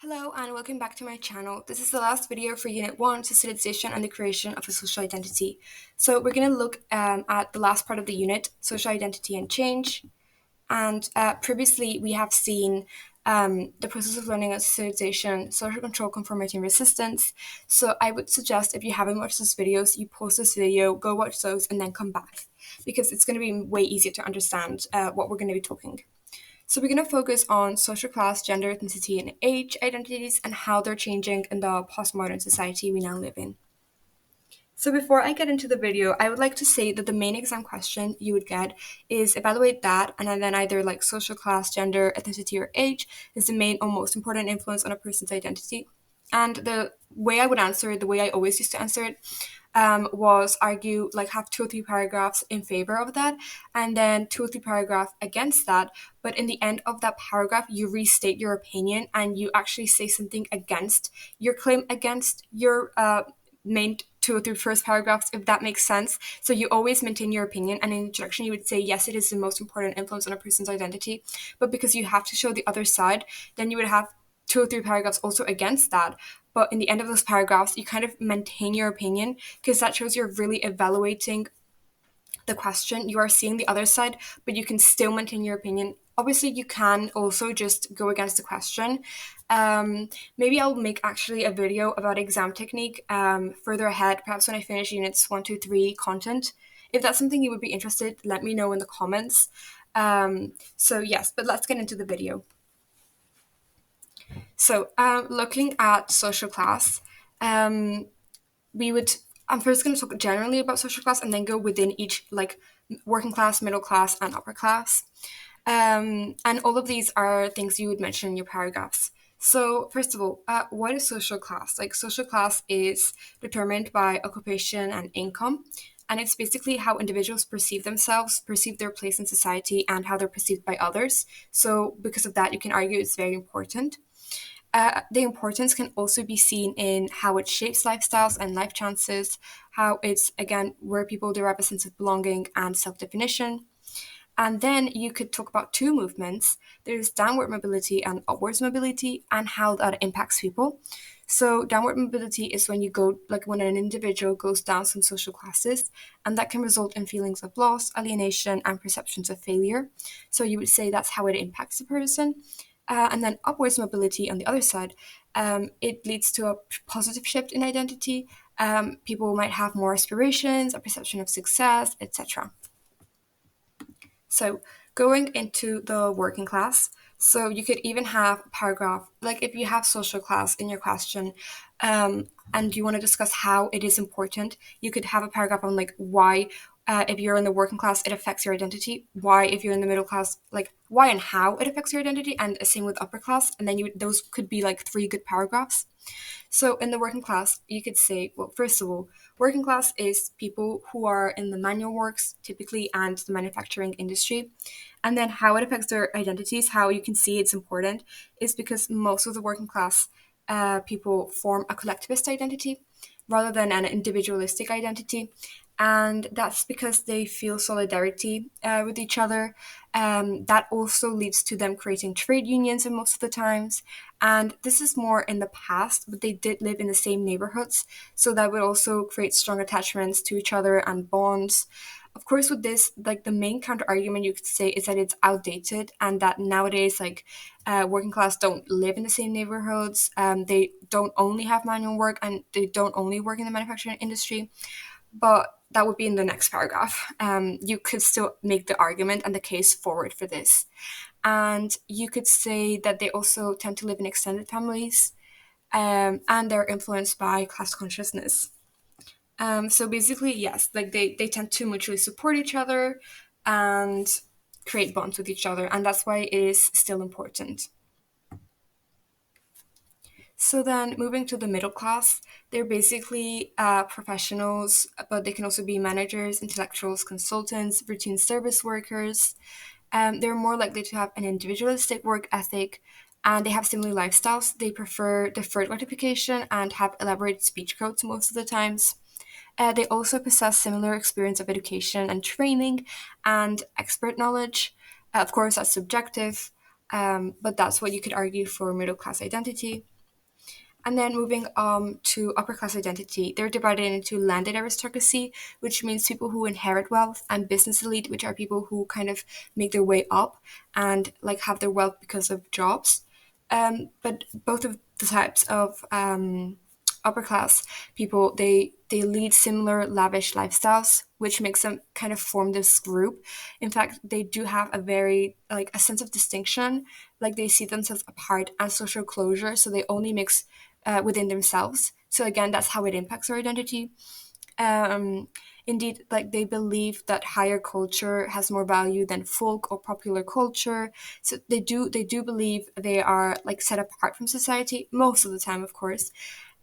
Hello and welcome back to my channel. This is the last video for Unit 1, Socialization and the Creation of a Social Identity. So we're going to look at the last part of the unit, Social Identity and Change. And previously we have seen the process of learning as socialization, social control, conformity, and resistance. So I would suggest if you haven't watched those videos, you pause this video, go watch those, and then come back because it's going to be way easier to understand what we're going to be talking. So we're going to focus on social class, gender, ethnicity, and age identities and how they're changing in the postmodern society we now live in. So before I get into the video, I would like to say that the main exam question you would get is evaluate that, and then either like social class, gender, ethnicity, or age is the main or most important influence on a person's identity. And the way I would answer it, the way I always used to answer it, was argue like have 2 or 3 paragraphs in favor of that and then 2 or 3 paragraphs against that, but in the end of that paragraph you restate your opinion and you actually say something against your claim, against your main 2 or 3 first paragraphs, if that makes sense. So you always maintain your opinion, and in the introduction you would say yes, it is the most important influence on a person's identity, but because you have to show the other side, then you would have 2 or 3 paragraphs also against that. But in the end of those paragraphs, you kind of maintain your opinion because that shows you're really evaluating the question. You are seeing the other side, but you can still maintain your opinion. Obviously, you can also just go against the question. Maybe I'll make actually a video about exam technique further ahead, perhaps when I finish units 1, 2, 3 content. If that's something you would be interested, let me know in the comments. So yes, but let's get into the video. So looking at social class, we would I'm first going to talk generally about social class and then go within each, like working class, middle class, and upper class. And all of these are things you would mention in your paragraphs. So first of all, what is social class? Like social class is determined by occupation and income, and it's basically how individuals perceive themselves, perceive their place in society, and how they're perceived by others. So because of that, you can argue it's very important. The importance can also be seen in how it shapes lifestyles and life chances, how it's, again, where people derive a sense of belonging and self definition. And then you could talk about two movements. There's downward mobility and upwards mobility, and how that impacts people. So, downward mobility is when you go, like when an individual goes down some social classes, and that can result in feelings of loss, alienation, and perceptions of failure. So, you would say that's how it impacts the person. And then upwards mobility on the other side, it leads to a positive shift in identity. People might have more aspirations, a perception of success, etc. So going into the working class, so you could even have a paragraph, like if you have social class in your question, and you want to discuss how it is important, you could have a paragraph on like why, if you're in the working class, it affects your identity. Why, if you're in the middle class, like why and how it affects your identity, and same with upper class. And then those could be like 3 good paragraphs. So in the working class, you could say, well, first of all, working class is people who are in the manual works typically and the manufacturing industry. And then how it affects their identities, how you can see it's important, is because most of the working class people form a collectivist identity rather than an individualistic identity. And that's because they feel solidarity with each other. That also leads to them creating trade unions in most of the times. And this is more in the past, but they did live in the same neighborhoods. So that would also create strong attachments to each other and bonds. Of course, with this, like the main counter argument you could say is that it's outdated and that nowadays, like working class don't live in the same neighborhoods. They don't only have manual work and they don't only work in the manufacturing industry. But that would be in the next paragraph. You could still make the argument and the case forward for this. And you could say that they also tend to live in extended families, and they're influenced by class consciousness. So basically, yes, like they tend to mutually support each other and create bonds with each other, and that's why it is still important. So then moving to the middle class, they're basically professionals, but they can also be managers, intellectuals, consultants, routine service workers. They're more likely to have an individualistic work ethic, and they have similar lifestyles. They prefer deferred gratification and have elaborate speech codes most of the times. They also possess similar experience of education and training and expert knowledge. Of course, that's subjective, but that's what you could argue for middle class identity. And then moving to upper class identity, they're divided into landed aristocracy, which means people who inherit wealth, and business elite, which are people who kind of make their way up and like have their wealth because of jobs. But both of the types of upper class people, they lead similar lavish lifestyles, which makes them kind of form this group. In fact, they do have a very like a sense of distinction, like they see themselves apart as social closure, so they only mix within themselves. So again, that's how it impacts their identity. um, Indeed, like they believe that higher culture has more value than folk or popular culture. So they do believe they are like set apart from society most of the time, of course.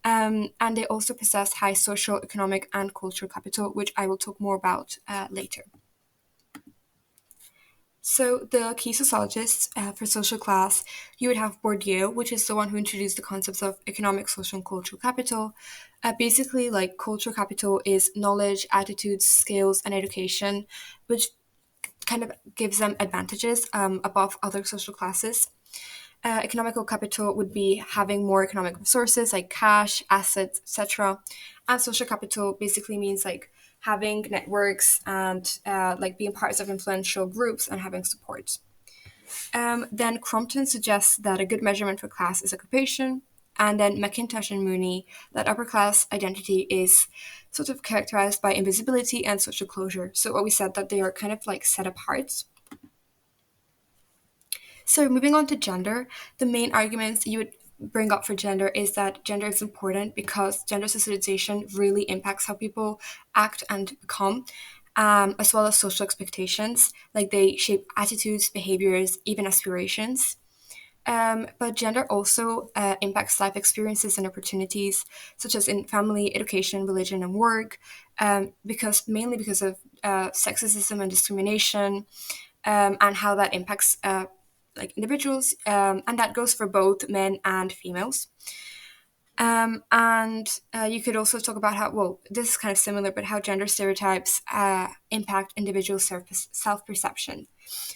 And they also possess high social, economic, and cultural capital, which I will talk more about later. So the key sociologists for social class, you would have Bourdieu, which is the one who introduced the concepts of economic, social, and cultural capital. Basically, like cultural capital is knowledge, attitudes, skills, and education, which kind of gives them advantages above other social classes. Economical capital would be having more economic resources like cash, assets, etc. And social capital basically means like having networks and like being parts of influential groups and having support. Then Crompton suggests that a good measurement for class is occupation. And then McIntosh and Mooney that upper class identity is sort of characterized by invisibility and social closure. So what we said that they are kind of like set apart. So moving on to gender, the main arguments you would bring up for gender is that gender is important because gender socialization really impacts how people act and become, as well as social expectations. Like they shape attitudes, behaviors, even aspirations. But gender also impacts life experiences and opportunities, such as in family, education, religion, and work, because mainly because of sexism and discrimination, and how that impacts like individuals, and that goes for both men and females. And you could also talk about how, well, this is kind of similar, but how gender stereotypes impact individual self perception.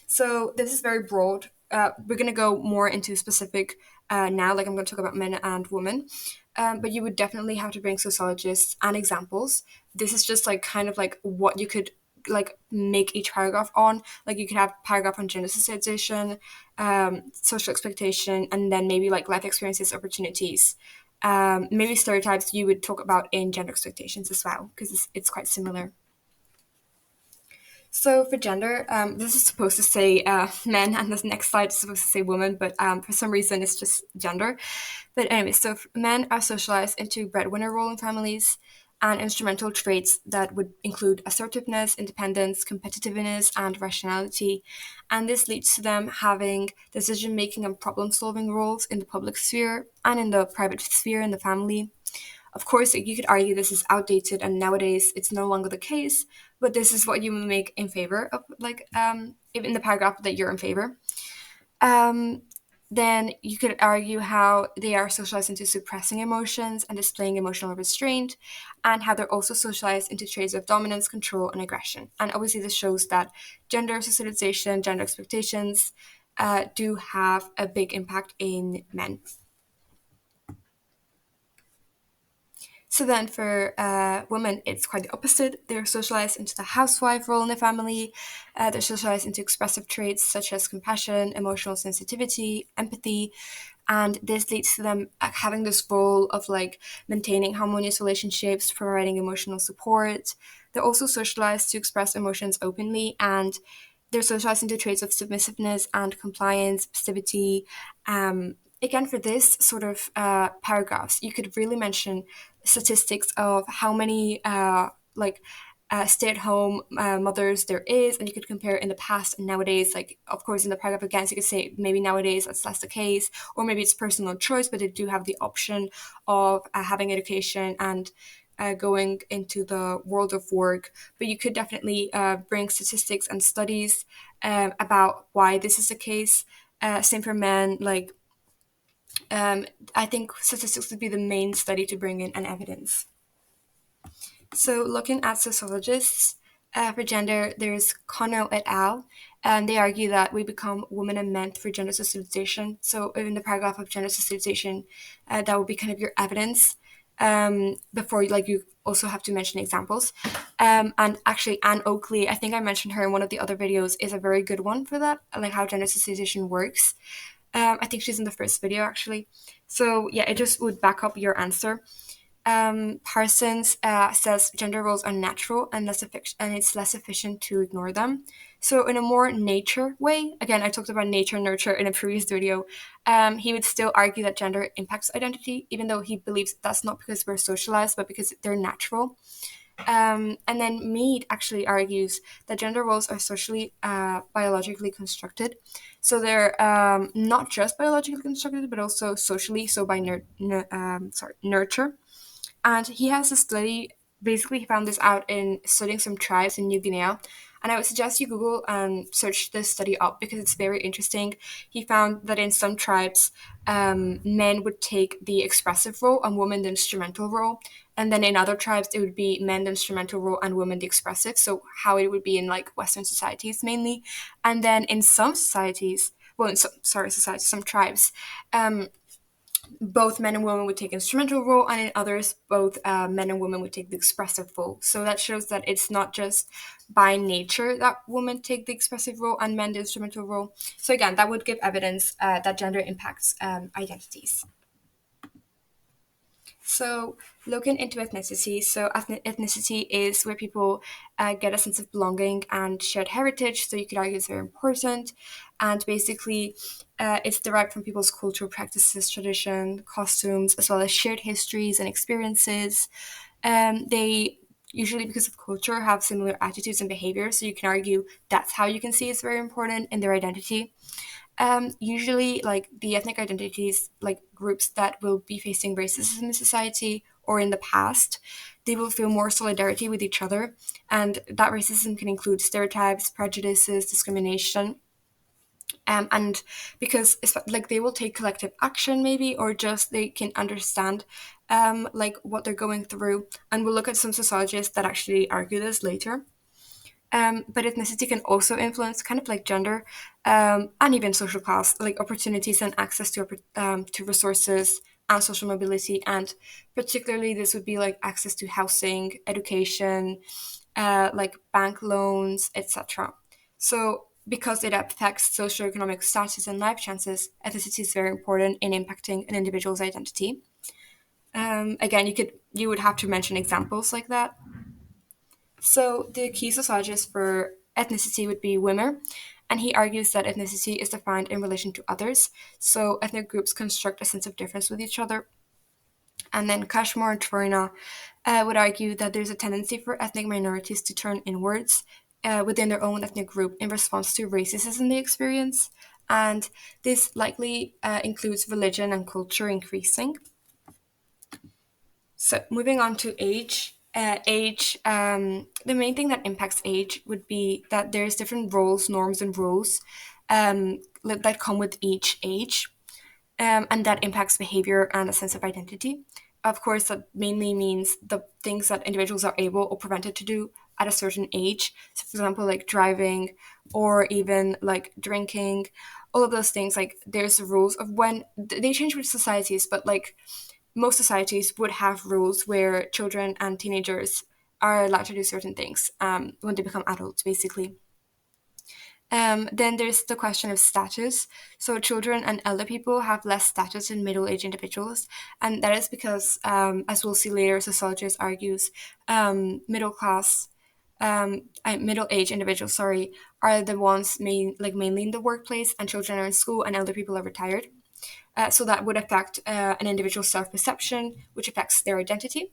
So this is very broad. We're going to go more into specific now, like I'm going to talk about men and women. But you would definitely have to bring sociologists and examples. This is just like kind of like what you could like make each paragraph on. Like you could have a paragraph on gender socialization, social expectation, and then maybe like life experiences, opportunities. Maybe stereotypes you would talk about in gender expectations as well, because it's quite similar. So for gender, this is supposed to say men, and this next slide is supposed to say woman, but for some reason it's just gender. But anyway, so men are socialized into breadwinner role in families and instrumental traits that would include assertiveness, independence, competitiveness, and rationality. And this leads to them having decision making and problem solving roles in the public sphere and in the private sphere in the family. Of course, you could argue this is outdated and nowadays it's no longer the case, but this is what you make in favor of, like, in the paragraph that you're in favor. Um, then you could argue how they are socialized into suppressing emotions and displaying emotional restraint, and how they're also socialized into traits of dominance, control, and aggression. And obviously, this shows that gender socialization, gender expectations do have a big impact in men. So then for women, it's quite the opposite. They're socialized into the housewife role in the family. They're socialized into expressive traits such as compassion, emotional sensitivity, empathy. And this leads to them having this role of like maintaining harmonious relationships, providing emotional support. They're also socialized to express emotions openly, and they're socialized into traits of submissiveness and compliance, passivity. Again, for this sort of paragraphs, you could really mention statistics of how many stay-at-home mothers there is, and you could compare in the past and nowadays. Like, of course, in the paragraph against, you could say maybe nowadays that's less the case, or maybe it's personal choice, but they do have the option of having education and going into the world of work. But you could definitely bring statistics and studies about why this is the case. Same for men. Like, I think statistics would be the main study to bring in and evidence. So, looking at sociologists, For gender, there's Connell et al. And they argue that we become women and men through gender socialization. So in the paragraph of gender socialization, that would be kind of your evidence. Before, like, you also have to mention examples. And actually, Anne Oakley, I think I mentioned her in one of the other videos, is a very good one for that, like how gender socialization works. I think she's in the first video actually. So yeah, it just would back up your answer. Parsons says gender roles are natural and and it's less efficient to ignore them. So in a more nature way, again, I talked about nature and nurture in a previous video. He would still argue that gender impacts identity, even though he believes that's not because we're socialized, but because they're natural. And then Mead actually argues that gender roles are socially, biologically constructed. So they're not just biologically constructed, but also socially, so by nurture. And he has a study, basically, he found this out in studying some tribes in New Guinea. And I would suggest you Google and search this study up because it's very interesting. He found that in some tribes, men would take the expressive role and women the instrumental role. And then in other tribes, it would be men the instrumental role and women the expressive. So how it would be in like Western societies mainly. And then in some societies, well, in societies, some tribes, um, both men and women would take instrumental role, and in others, both men and women would take the expressive role. So that shows that it's not just by nature that women take the expressive role and men the instrumental role. So again, that would give evidence that gender impacts identities. So, looking into ethnicity, so ethnicity is where people get a sense of belonging and shared heritage. So, you could argue it's very important. And basically, it's derived from people's cultural practices, tradition, costumes, as well as shared histories and experiences. They usually, because of culture, have similar attitudes and behaviors. So, you can argue that's how you can see it's very important in their identity. Usually, like the ethnic identities, like groups that will be facing racism in society or in the past, they will feel more solidarity with each other. And that racism can include stereotypes, prejudices, discrimination. And because it's like they will take collective action, maybe, or just they can understand like what they're going through. And we'll look at some sociologists that actually argue this later. But ethnicity can also influence kind of like gender and even social class, like opportunities and access to resources and social mobility. And particularly, this would be like access to housing, education, like bank loans, etc. So, because it affects socioeconomic status and life chances, ethnicity is very important in impacting an individual's identity. Again, you would have to mention examples like that. So the key sociologist for ethnicity would be Wimmer, and he argues that ethnicity is defined in relation to others. So ethnic groups construct a sense of difference with each other. And then Cashmore and Torina would argue that there's a tendency for ethnic minorities to turn inwards within their own ethnic group in response to racism they experience. And this likely includes religion and culture increasing. So moving on to age, the main thing that impacts age would be that there's different roles, norms, and rules that come with each age, and that impacts behavior and a sense of identity. Of course, that mainly means the things that individuals are able or prevented to do at a certain age. So, for example, like driving or even like drinking, all of those things. Like there's rules of when they change with societies, but like most societies would have rules where children and teenagers are allowed to do certain things when they become adults, basically. Then there's the question of status. So children and elder people have less status than middle-aged individuals, and that is because, as we'll see later, sociologist argues, middle-aged individuals, sorry, are the ones mainly in the workplace, and children are in school, and elder people are retired. So that would affect an individual's self-perception, which affects their identity.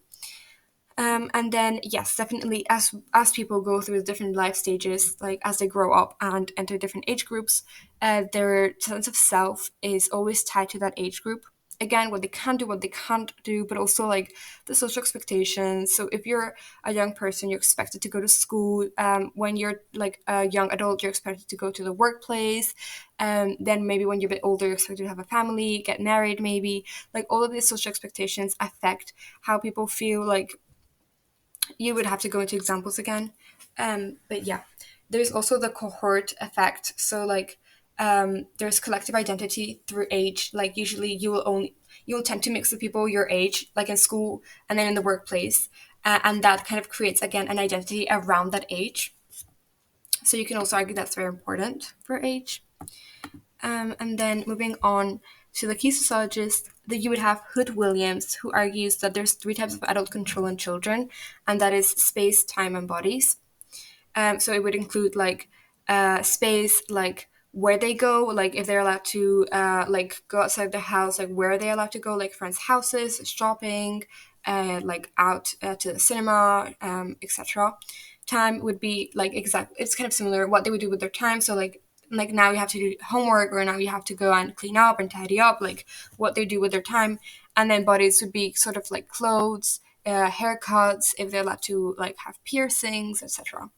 And then, yes, definitely, as people go through different life stages, like as they grow up and enter different age groups, their sense of self is always tied to that age group. Again, what they can do, what they can't do, but also like the social expectations. So, if you're a young person, you're expected to go to school. When you're like a young adult, you're expected to go to the workplace. Then maybe when you're a bit older, you're expected to have a family, get married, maybe. Like all of these social expectations affect how people feel like you would have to go into examples again. But yeah, there's also the cohort effect. So like there's collective identity through age. Like usually you will tend to mix with people your age, like in school and then in the workplace, and that kind of creates again an identity around that age. So you can also argue that's very important for age. And then moving on to the key sociologist, that you would have Hood Williams, who argues that there's three types of adult control on children, and that is space, time, and bodies. So it would include like space, like where they go, like if they're allowed to like go outside the house, like where are they allowed to go, like friends' houses, shopping, like out to the cinema, etc. Time would be like exact. It's kind of similar what they would do with their time. So like now you have to do homework, or now you have to go and clean up and tidy up, like what they do with their time. And then bodies would be sort of like clothes, haircuts, if they're allowed to like have piercings, etc.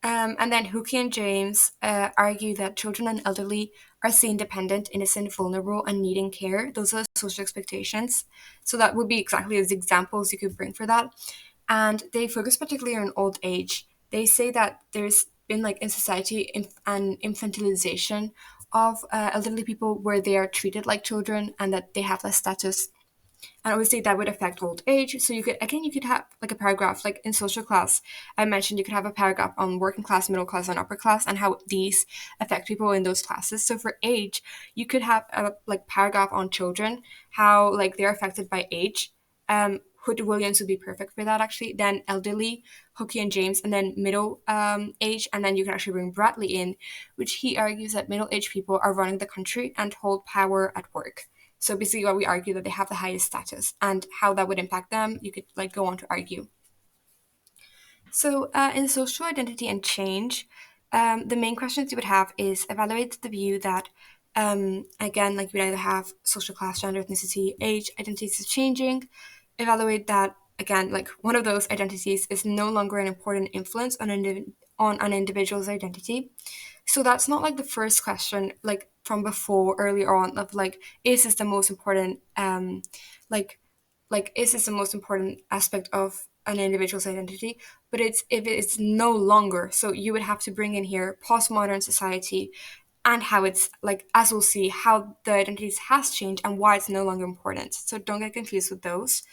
And then Hookie and James argue that children and elderly are seen dependent, innocent, vulnerable, and needing care. Those are social expectations. So that would be exactly as examples you could bring for that. And they focus particularly on old age. They say that there's been like in society an infantilization of elderly people where they are treated like children and that they have less status, and obviously that would affect old age. So you could have like a paragraph, like in social class I mentioned, you could have a paragraph on working class, middle class, and upper class, and how these affect people in those classes. So for age, you could have a like paragraph on children, how like they're affected by age. Hood Williams would be perfect for that actually. Then elderly, Hookie and James, and then middle age, and then you can actually bring Bradley in, which he argues that middle-aged people are running the country and hold power at work. So basically, what we argue that they have the highest status, and how that would impact them, you could like go on to argue. So in social identity and change, the main questions you would have is evaluate the view that again, like you would either have social class, gender, ethnicity, age, identities is changing. Evaluate that again, like one of those identities is no longer an important influence on an individual's identity. So that's not like the first question, like from before earlier on, of like, is this the most important like is this the most important aspect of an individual's identity? But it's if it's no longer. So you would have to bring in here postmodern society, and how it's like, as we'll see, how the identities has changed and why it's no longer important. So don't get confused with those.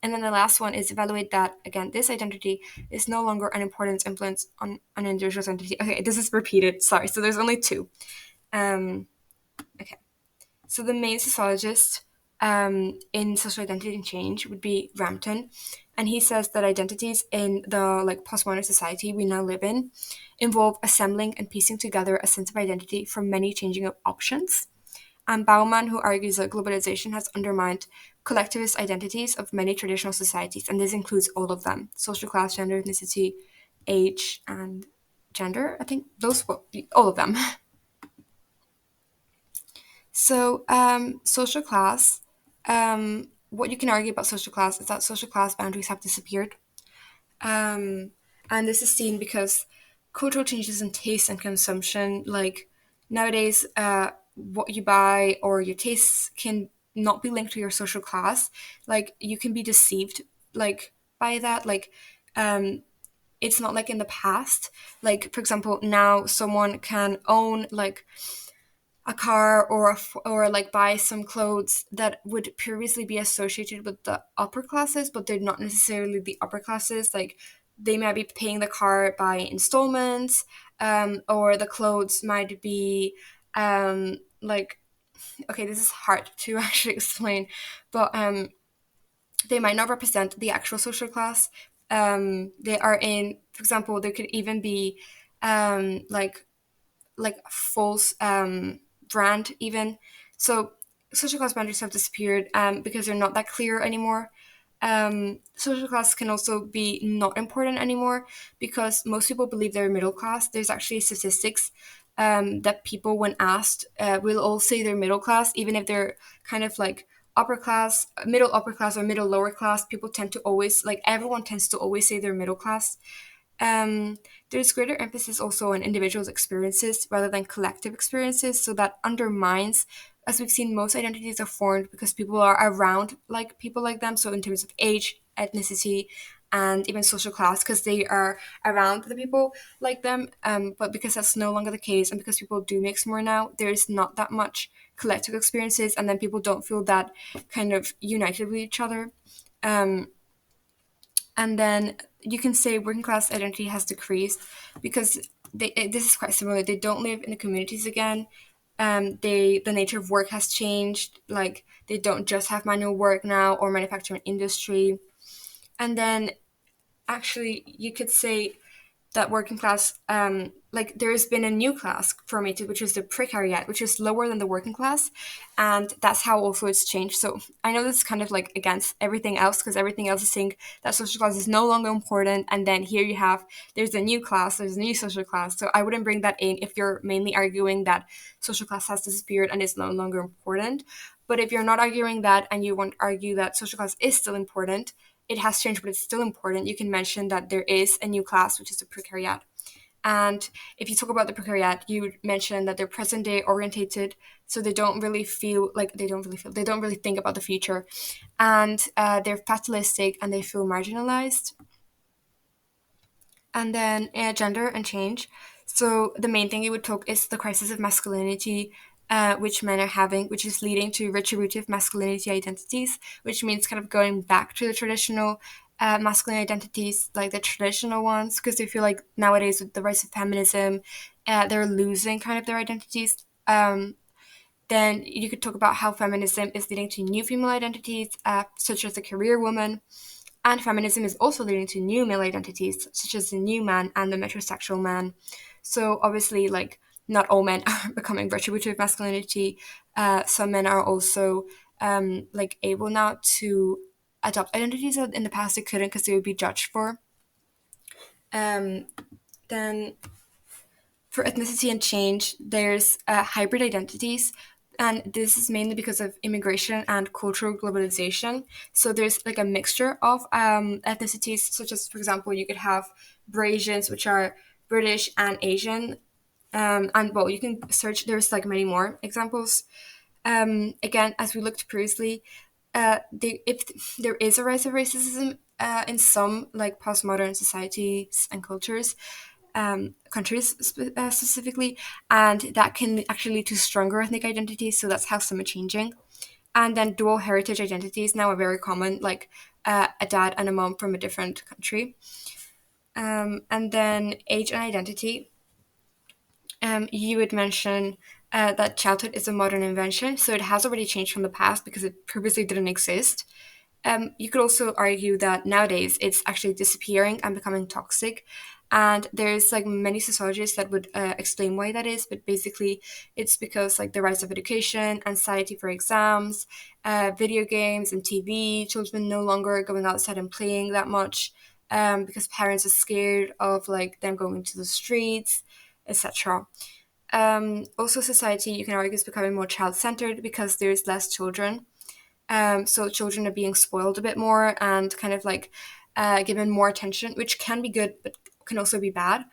And then the last one is evaluate that again, this identity is no longer an important influence on an individual's identity. Okay, this is repeated. Sorry. So there's only two. Um, okay. So the main sociologist in social identity and change would be Rampton, and he says that identities in the like postmodern society we now live in involve assembling and piecing together a sense of identity from many changing options. And Bauman, who argues that globalization has undermined collectivist identities of many traditional societies, and this includes all of them: social class, gender, ethnicity, age, and gender. I think those all of them. So, social class, what you can argue about social class is that social class boundaries have disappeared. Um, and this is seen because cultural changes in taste and consumption, like nowadays, what you buy or your tastes can not be linked to your social class. Like, you can be deceived, like, by that. Like, um, it's not like in the past. Like, for example, now someone can own, like, a car or like buy some clothes that would previously be associated with the upper classes, but they're not necessarily the upper classes. Like they might be paying the car by installments, or the clothes might be like, okay, this is hard to actually explain, but they might not represent the actual social class. They are in, for example, there could even be like false brand even. So social class boundaries have disappeared because they're not that clear anymore. Social class can also be not important anymore because most people believe they're middle class. There's actually statistics that people, when asked, will all say they're middle class, even if they're kind of like upper class, or middle lower class. People tend to always, like, everyone tends to always say they're middle class. um, there's greater emphasis also on individuals' experiences rather than collective experiences, so that undermines, as we've seen, most identities are formed because people are around like people like them. So in terms of age, ethnicity, and even social class because they are around the people like them. But because that's no longer the case, and because people do mix more now, there's not that much collective experiences, and then people don't feel that kind of united with each other. Um, and then you can say working class identity has decreased because this is quite similar. They don't live in the communities again. The nature of work has changed. Like they don't just have manual work now or manufacturing industry. And then actually, you could say that working class, like there's been a new class formated, which is the precariat, which is lower than the working class, and that's how also it's changed. So I know this is kind of like against everything else because everything else is saying that social class is no longer important, and then here you have there's a new class, there's a new social class. So I wouldn't bring that in if you're mainly arguing that social class has disappeared and is no longer important. But if you're not arguing that and you want to argue that social class is still important, it has changed, but it's still important. You can mention that there is a new class, which is the precariat. And if you talk about the precariat, you mention that they're present day orientated, so they don't really feel like they don't really think about the future, and they're fatalistic and they feel marginalized. And then gender and change. So the main thing you would talk is the crisis of masculinity, which men are having, which is leading to retributive masculinity identities, which means kind of going back to the traditional masculine identities, like the traditional ones, because they feel like nowadays with the rise of feminism, they're losing kind of their identities. Then you could talk about how feminism is leading to new female identities, such as the career woman, and feminism is also leading to new male identities, such as the new man and the metrosexual man. So obviously, like not all men are becoming retributive masculinity. Some men are also like able now to adopt identities that in the past they couldn't because they would be judged for. Um, then for ethnicity and change, there's hybrid identities, and this is mainly because of immigration and cultural globalization. So there's like a mixture of ethnicities, such as, for example, you could have Brasians, which are British and Asian. And well, you can search, there's like many more examples. Again, as we looked previously, if there is a rise of racism in some like postmodern societies and cultures, countries specifically, and that can actually lead to stronger ethnic identities. So that's how some are changing. And then dual heritage identities now are very common, like a dad and a mom from a different country. And then age and identity. You would mention that childhood is a modern invention, so it has already changed from the past because it previously didn't exist. You could also argue that nowadays it's actually disappearing and becoming toxic. And there's like many sociologists that would explain why that is, but basically it's because like the rise of education, anxiety for exams, video games and TV, children no longer going outside and playing that much because parents are scared of like them going to the streets, etc. Also, society you can argue is becoming more child-centered because there's less children, so children are being spoiled a bit more and kind of like given more attention, which can be good but can also be bad.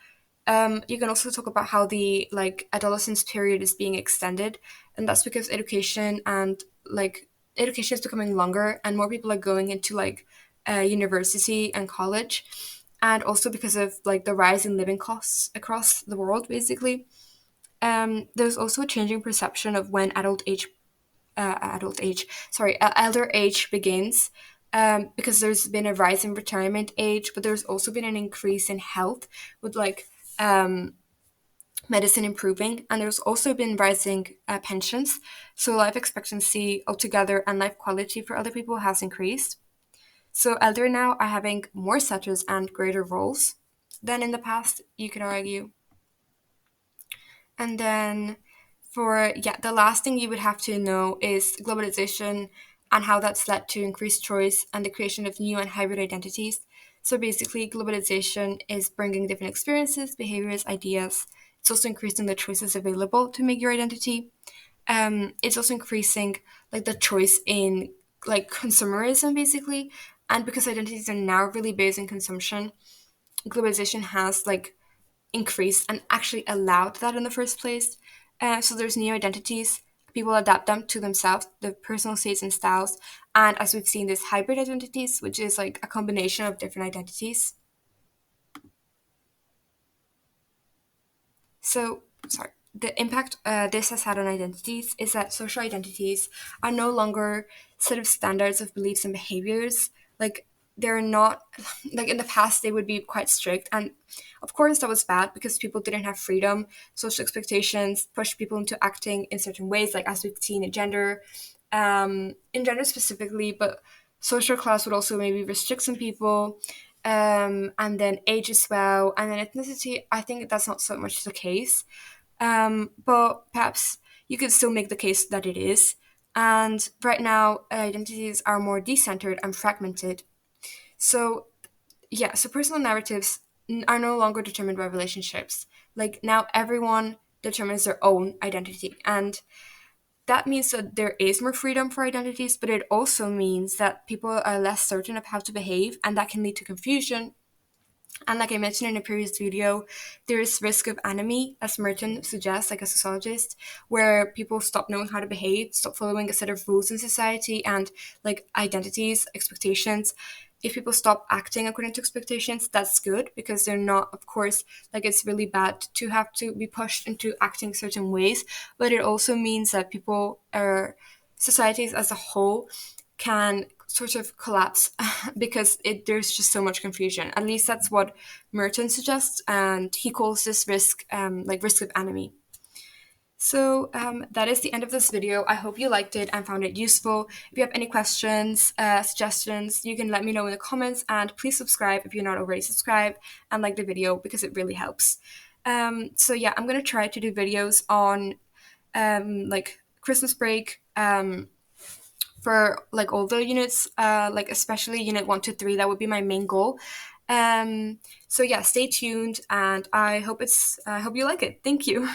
You can also talk about how the like adolescence period is being extended, and that's because education and like education is becoming longer, and more people are going into like university and college, and also because of like the rise in living costs across the world, basically. There's also a changing perception of when elder age begins, because there's been a rise in retirement age, but there's also been an increase in health with like medicine improving, and there's also been rising pensions. So life expectancy altogether and life quality for other people has increased. So elder now are having more status and greater roles than in the past, you could argue. And then for, yeah, the last thing you would have to know is globalization and how that's led to increased choice and the creation of new and hybrid identities. So basically, globalization is bringing different experiences, behaviors, ideas. It's also increasing the choices available to make your identity. It's also increasing like the choice in like consumerism, basically. And because identities are now really based in consumption, globalization has like increased and actually allowed that in the first place. So there's new identities, people adapt them to themselves, their personal states and styles. And as we've seen, this hybrid identities, which is like a combination of different identities. So, sorry. The impact this has had on identities is that social identities are no longer set of standards of beliefs and behaviors. Like, they're not, like in the past, they would be quite strict. And of course, that was bad because people didn't have freedom. Social expectations pushed people into acting in certain ways, like as we've seen in gender specifically, but social class would also maybe restrict some people, and then age as well, and then ethnicity. I think that's not so much the case, but perhaps you could still make the case that it is. And right now, identities are more decentered and fragmented. So yeah, so personal narratives are no longer determined by relationships. Like now, everyone determines their own identity, and that means that there is more freedom for identities, but it also means that people are less certain of how to behave, and that can lead to confusion. And like I mentioned in a previous video, there is risk of anomie, as Merton suggests, like a sociologist, where people stop knowing how to behave, stop following a set of rules in society and like identities, expectations. If people stop acting according to expectations, that's good because they're not, of course, like it's really bad to have to be pushed into acting certain ways, but it also means that people are societies as a whole can sort of collapse because there's just so much confusion. At least that's what Merton suggests, and he calls this risk like risk of anomie. So that is the end of this video. I hope you liked it and found it useful. If you have any questions, suggestions, you can let me know in the comments, and please subscribe if you're not already subscribed and like the video because it really helps. So yeah, I'm gonna try to do videos on like Christmas break, for like all the units, like especially unit 1 to 3. That would be my main goal. So yeah, stay tuned, and I hope you like it. Thank you.